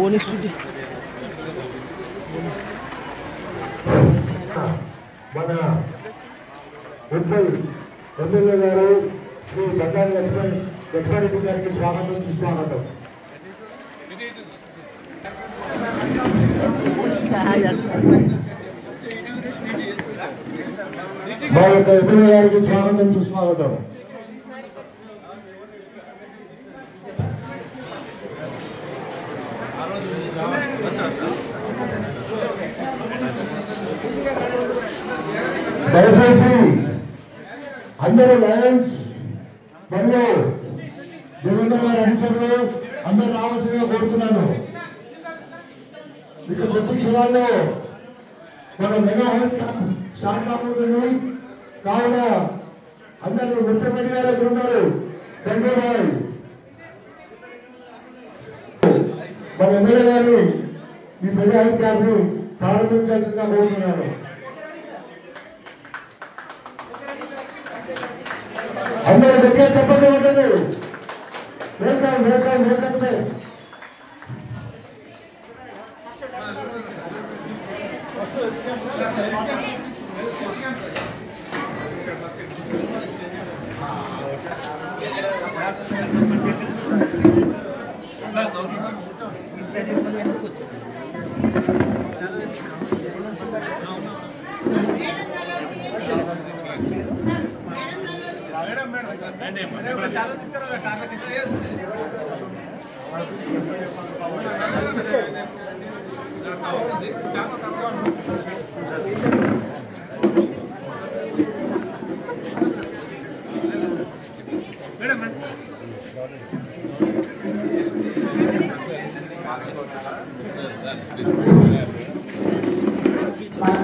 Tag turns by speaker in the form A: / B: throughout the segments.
A: మన ముప్పై ఎమ్మెల్యే గారు శ్రీ బండారి లక్ష్మారెడ్డి గారికి స్వాగతం సుస్వాగతం. మా యొక్క ఎమ్మెల్యే గారికి స్వాగతం సుస్వాగతం. దయచేసి అందరూ లయన్స్ మరియు దేవేంద్ర గారి అనుచరులు అందరూ రావాల్సిందిగా కోరుతున్నాను. ఇక కొద్ది క్షణాల్లో మన మెగా హెల్త్ క్యాంప్ స్టార్ట్ కాబోతుంది కావున అందరూ ముఖ్యమంత్రి గారు ఎక్కడ ఉన్నారు చంద్రబాబు మన ఎమ్మెల్యే గారు ఈ మెగా హెల్త్ క్యాంప్ ను ప్రారంభించాల్సిందిగా కోరుతున్నాను. అందరూ గట్టిగా చెప్పండి ఉంటుంది. Welcome welcome welcome sir.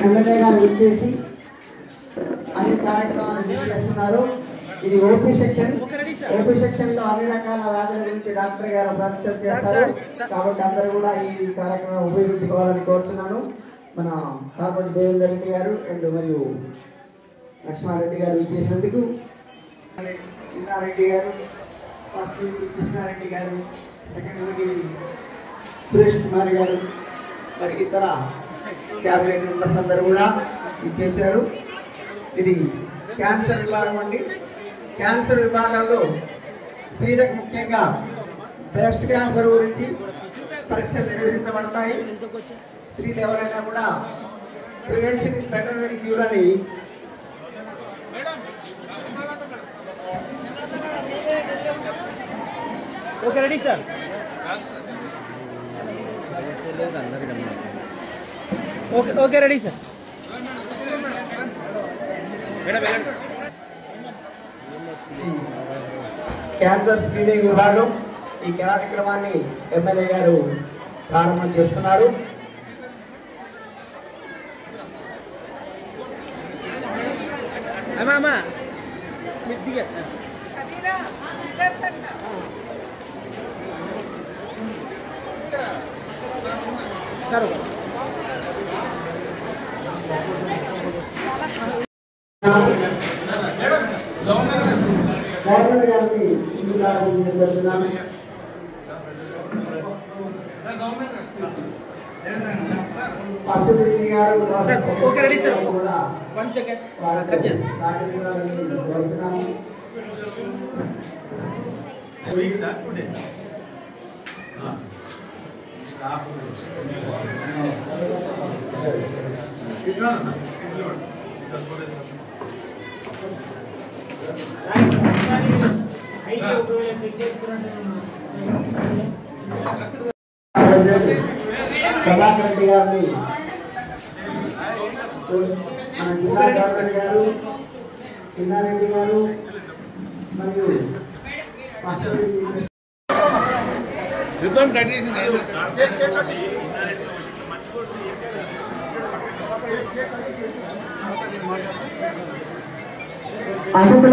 B: MLA గారు వచ్చేసి అన్ని కార్యక్రమాలు చేస్తున్నారు. ఇది ఓపీ సెక్షన్. ఓపీ సెక్షన్ లో అన్ని రకాల వ్యాధుల గురించి డాక్టర్ గారు పరీక్షలు చేస్తారు. కాబట్టి అందరూ కూడా ఈ కార్యక్రమం ఉపయోగించుకోవాలని కోరుతున్నాను. మన కార్పొరేట్ దేవేంద్ర రెడ్డి గారు అండ్ మరియు లక్ష్మారెడ్డి గారు చేసినందుకు చిన్నారెడ్డి గారు, ఫస్ట్ కృష్ణారెడ్డి గారు, సెకండ్ సురేష్ కుమార్ గారు, మరి ఇతర క్యాబినెట్ మెంబర్స్ అందరూ కూడా చేశారు. ఇది క్యాన్సర్ విభాగం అండి. క్యాన్సర్ విభాగంలో స్త్రీలకు ముఖ్యంగా బ్రెస్ట్ క్యాన్సర్ గురించి పరీక్షలు నిర్వహించబడతాయి. స్త్రీలు ఎవరైనా కూడా prevention is better than cure అని
C: okay ready sir. Okay okay ready sir.
B: Cancer screening విభాగం ఈ కార్యక్రమాన్ని ఎమ్మెల్యే గారు ప్రారంభం చేస్తున్నారు.
C: Sir okay ready sir. 1 second cut చేసి
D: week sir 2 days
B: Prabhakar Reddy గారిని మన జిల్లా గవర్నర్ గారు, చిన్నారెడ్డి గారు మరియు అధిక